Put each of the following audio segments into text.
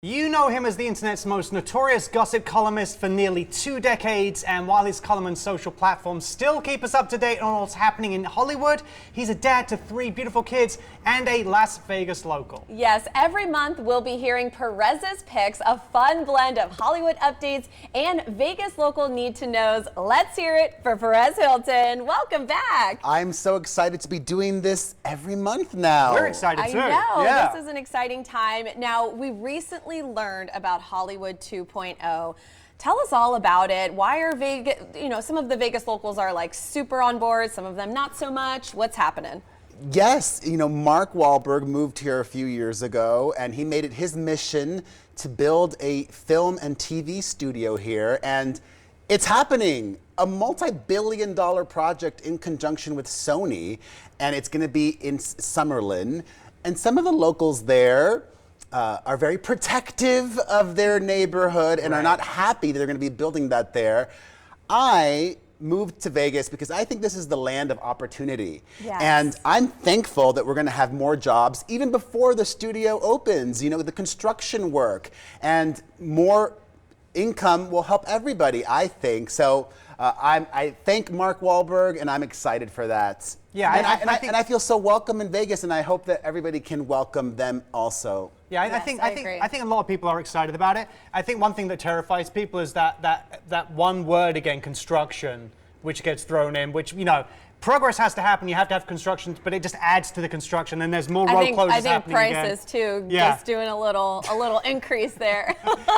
You know him as the internet's most notorious gossip columnist for nearly 2 decades, and while his column and social platforms still keep us up to date on what's happening in Hollywood, he's a dad to 3 beautiful kids and a Las Vegas local. Yes, every month we'll be hearing Perez's picks, a fun blend of Hollywood updates and Vegas local need-to-knows. Let's hear it for Perez Hilton. Welcome back. I'm so excited to be doing this every month now. We're excited too. I know, yeah. This is an exciting time. Now, we recently learned about Hollywood 2.0. Tell us all about it. Why are Vegas, some of the Vegas locals are like super on board, some of them not so much. What's happening? Yes, Mark Wahlberg moved here a few years ago, and he made it his mission to build a film and TV studio here, and it's happening. A multi-billion-dollar project in conjunction with Sony, and it's going to be in Summerlin. And some of the locals there are very protective of their neighborhood and are not happy that they're going to be building that there. I moved to Vegas because I think this is the land of opportunity. Yes. And I'm thankful that we're going to have more jobs even before the studio opens, the construction work, and more income will help everybody, I think. So I thank Mark Wahlberg, and I'm excited for that. Yeah, and I feel so welcome in Vegas, and I hope that everybody can welcome them also. Yeah, Yes, I think a lot of people are excited about it. I think one thing that terrifies people is that one word again, construction, which gets thrown in, which, progress has to happen. You have to have construction, but it just adds to the construction, and there's more road closures happening again. I think prices too, just doing a little increase there.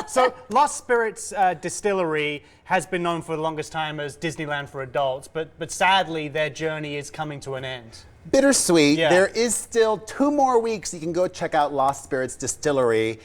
So Lost Spirits Distillery has been known for the longest time as Disneyland for adults, but sadly their journey is coming to an end. Bittersweet. Yeah. There is still 2 more weeks you can go check out Lost Spirits Distillery.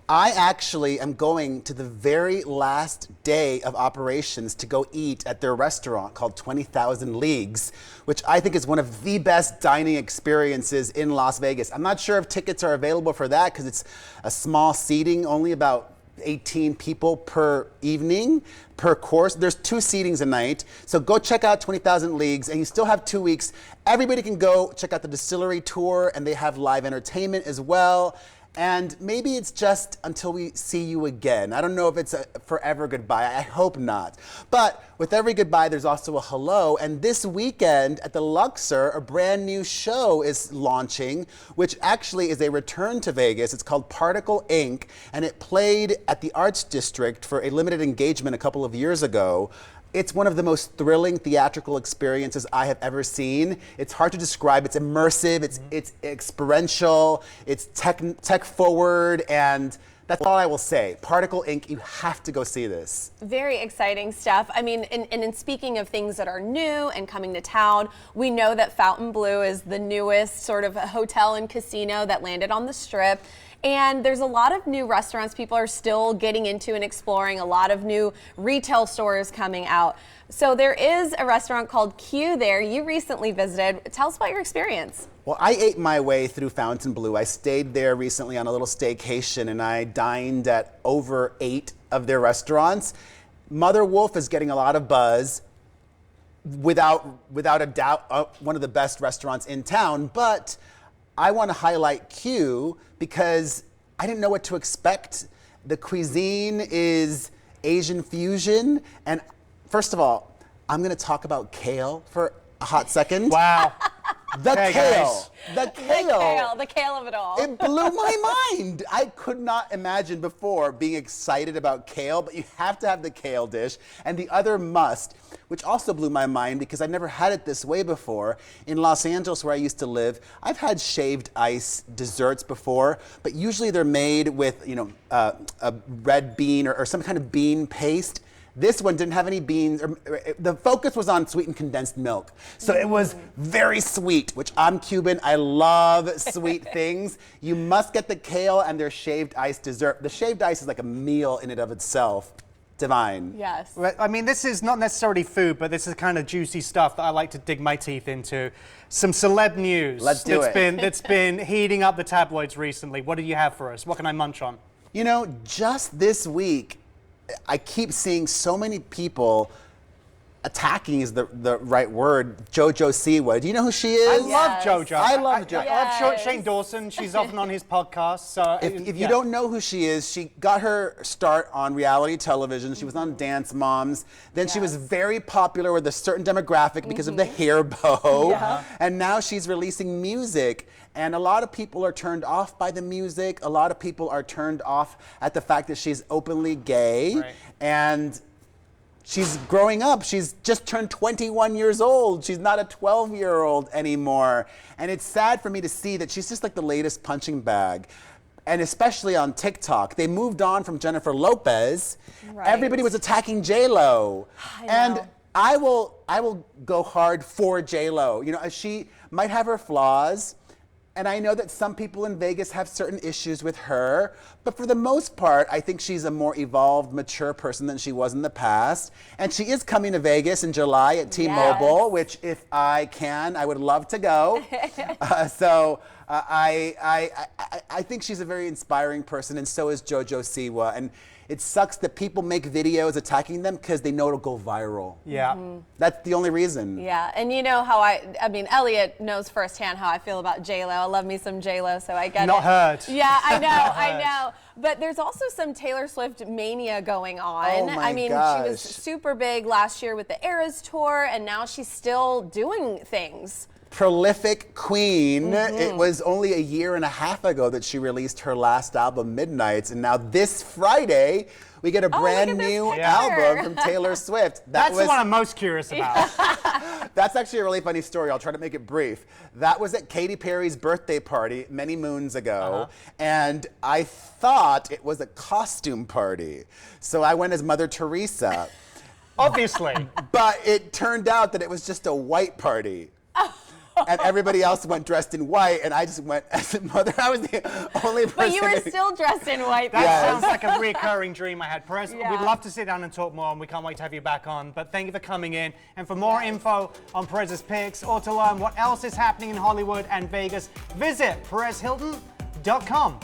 I actually am going to the very last day of operations to go eat at their restaurant called 20,000 Leagues, which I think is one of the best dining experiences in Las Vegas. I'm not sure if tickets are available for that because it's a small seating, only about 18 people per evening, per course. There's 2 seatings a night. So go check out 20,000 Leagues, and you still have 2 weeks. Everybody can go check out the distillery tour, and they have live entertainment as well. And maybe it's just until we see you again. I don't know if it's a forever goodbye. I hope not. But with every goodbye, there's also a hello. And this weekend at the Luxor, a brand new show is launching, which actually is a return to Vegas. It's called Particle Inc. And it played at the Arts District for a limited engagement a couple of years ago. It's one of the most thrilling theatrical experiences I have ever seen. It's hard to describe. It's immersive, it's experiential, it's tech forward, and that's all I will say. Particle Inc., you have to go see this. Very exciting stuff. I mean, and in speaking of things that are new and coming to town, we know that Fontainebleau is the newest sort of hotel and casino that landed on the Strip. And there's a lot of new restaurants people are still getting into and exploring, a lot of new retail stores coming out. So there is a restaurant called Q there. You recently visited. Tell us about your experience. Well, I ate my way through Fontainebleau. I stayed there recently on a little staycation, and I dined at over 8 of their restaurants. Mother Wolf is getting a lot of buzz. Without a doubt, one of the best restaurants in town, but I want to highlight Q because I didn't know what to expect. The cuisine is Asian fusion, and first of all, I'm going to talk about kale for a hot second. Wow. The Hey, kale. guys. The kale of it all. It blew my mind. I could not imagine before being excited about kale, but you have to have the kale dish. And the other must, which also blew my mind because I've never had it this way before. In Los Angeles, where I used to live, I've had shaved ice desserts before, but usually they're made with, a red bean or some kind of bean paste. This one didn't have any beans. The focus was on sweetened condensed milk. So it was very sweet, which I'm Cuban. I love sweet things. You must get the kale and their shaved ice dessert. The shaved ice is like a meal in and of itself. Divine. Yes. I mean, this is not necessarily food, but this is kind of juicy stuff that I like to dig my teeth into. Some celeb news. Let's do it. That's been heating up the tabloids recently. What do you have for us? What can I munch on? Just this week, I keep seeing so many people attacking is the right word, JoJo Siwa. Do you know who she is? I love JoJo. I love JoJo. I love Shane Dawson. She's often on his podcast. So If you don't know who she is, she got her start on reality television. She was on Dance Moms. Then she was very popular with a certain demographic because of the hair bow. And now she's releasing music. And a lot of people are turned off by the music. A lot of people are turned off at the fact that she's openly gay. Right. And she's growing up. She's just turned 21 years old. She's not a 12-year-old anymore. And it's sad for me to see that she's just like the latest punching bag. And especially on TikTok. They moved on from Jennifer Lopez. Right. Everybody was attacking J-Lo. And know. I will go hard for J-Lo. You know, she might have her flaws. And I know that some people in Vegas have certain issues with her, but for the most part, I think she's a more evolved, mature person than she was in the past. And she is coming to Vegas in July at T-Mobile, which if I can, I would love to go. I think she's a very inspiring person, and so is JoJo Siwa. And it sucks that people make videos attacking them because they know it'll go viral. Yeah. That's the only reason. Yeah, and you know how I mean, Elliott knows firsthand how I feel about J-Lo. I love me some J-Lo, so I get it. Not heard. Yeah, I know, I know. But there's also some Taylor Swift mania going on. Oh my I mean, gosh. she was super big last year with the Eras Tour, and now she's still doing things. Prolific queen. It was only a year and a half ago that she released her last album, Midnights, and now this Friday we get a brand new album from Taylor Swift. That's the one I'm most curious about. That's actually a really funny story. I'll try to make it brief. That was at Katy Perry's birthday party many moons ago, and I thought it was a costume party. So I went as Mother Teresa. Obviously. But it turned out that it was just a white party. And everybody else went dressed in white, and I just went as a mother. I was the only person. But you were still dressed in white. That sounds like a recurring dream I had. Perez, Yeah. we'd love to sit down and talk more, and we can't wait to have you back on. But thank you for coming in. And for more info on Perez's picks, or to learn what else is happening in Hollywood and Vegas, visit PerezHilton.com.